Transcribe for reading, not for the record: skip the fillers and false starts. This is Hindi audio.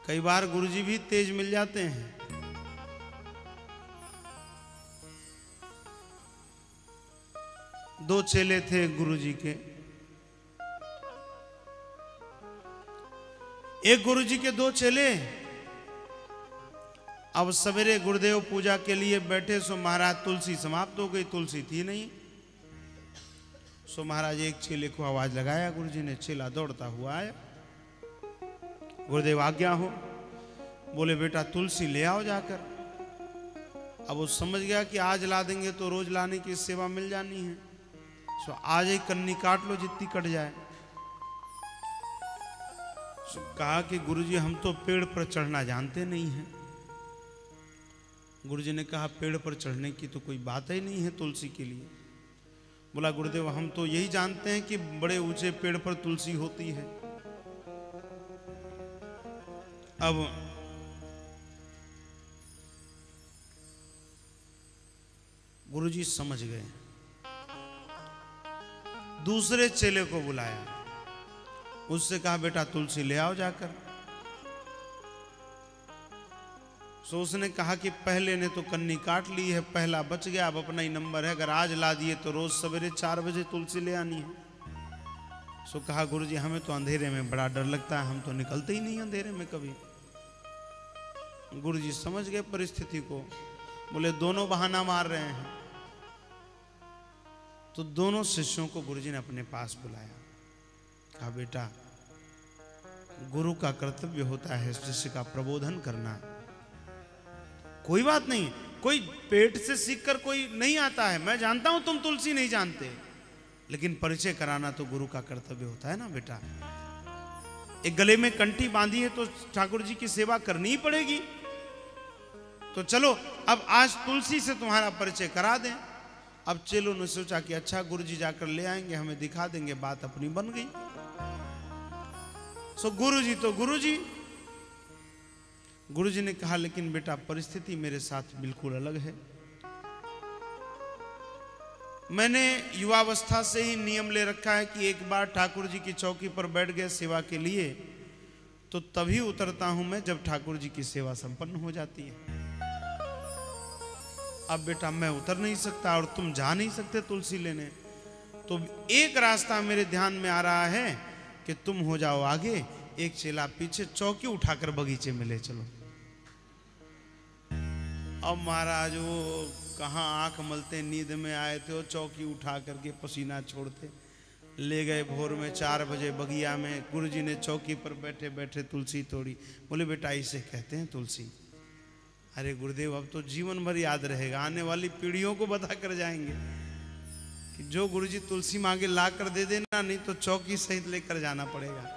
कई बार गुरुजी भी तेज मिल जाते हैं। दो चेले थे गुरुजी के। एक गुरुजी के दो चेले। अब सवेरे गुरुदेव पूजा के लिए बैठे, सो महाराज तुलसी समाप्त हो गई, तुलसी थी नहीं। सो महाराज एक चेले को आवाज लगाया, गुरुजी ने। चेला दौड़ता हुआ आया। गुरुदेव आज्ञा हो। बोले बेटा तुलसी ले आओ जाकर। अब वो समझ गया कि आज ला देंगे तो रोज लाने की सेवा मिल जानी है। सो आज एक कन्नी काट लो जितनी कट जाए। सो कहा कि गुरुजी हम तो पेड़ पर चढ़ना जानते नहीं हैं। गुरुजी ने कहा पेड़ पर चढ़ने की तो कोई बात ही नहीं है तुलसी के लिए। बोला गुरुदेव हम तो यही जानते हैं कि बड़े ऊंचे पेड़ पर तुलसी होती है। अब गुरुजी समझ गए। दूसरे चेले को बुलाया, उससे कहा बेटा तुलसी ले आओ जाकर। सो उसने कहा कि पहले ने तो कन्नी काट ली है, पहला बच गया, अब अपना ही नंबर है। अगर आज ला दिए तो रोज सवेरे 4 बजे तुलसी ले आनी है। सो कहा गुरुजी हमें तो अंधेरे में बड़ा डर लगता है, हम तो निकलते ही नहीं अंधेरे में कभी। गुरुजी समझ गए परिस्थिति को। बोले दोनों बहाना मार रहे हैं। तो दोनों शिष्यों को गुरुजी ने अपने पास बुलाया। कहा बेटा गुरु का कर्तव्य होता है शिष्य का प्रबोधन करना। कोई बात नहीं, कोई पेट से सीखकर कोई नहीं आता है। मैं जानता हूं तुम तुलसी नहीं जानते, लेकिन परिचय कराना तो गुरु का कर्तव्य होता है ना बेटा। एक गले में कंठी बांधी है तो ठाकुर जी की सेवा करनी ही पड़ेगी। तो चलो अब आज तुलसी से तुम्हारा परिचय करा दें। अब चेलों ने सोचा कि अच्छा गुरुजी जाकर ले आएंगे, हमें दिखा देंगे, बात अपनी बन गई। सो गुरुजी तो गुरुजी। गुरुजी ने कहा लेकिन बेटा परिस्थिति मेरे साथ बिल्कुल अलग है। मैंने युवावस्था से ही नियम ले रखा है कि एक बार ठाकुर जी की चौकी पर बैठ गए सेवा के लिए तो तभी उतरता हूं मैं जब ठाकुर जी की सेवा संपन्न हो जाती है। अब बेटा मैं उतर नहीं सकता और तुम जा नहीं सकते तुलसी लेने। तो एक रास्ता मेरे ध्यान में आ रहा है कि तुम हो जाओ आगे, एक चेला पीछे, चौकी उठाकर बगीचे में ले चलो। अब महाराज वो कहाँ आंख मलते नींद में आए थे, वो चौकी उठा करके पसीना छोड़ते ले गए। भोर में 4 बजे बगिया में गुरुजी ने चौकी पर बैठे बैठे तुलसी तोड़ी। बोले बेटा इसे कहते हैं तुलसी। अरे गुरुदेव अब तो जीवन भर याद रहेगा, आने वाली पीढ़ियों को बता कर जाएंगे कि जो गुरुजी तुलसी मांगे ला कर दे देना, नहीं तो चौकी सहित लेकर जाना पड़ेगा।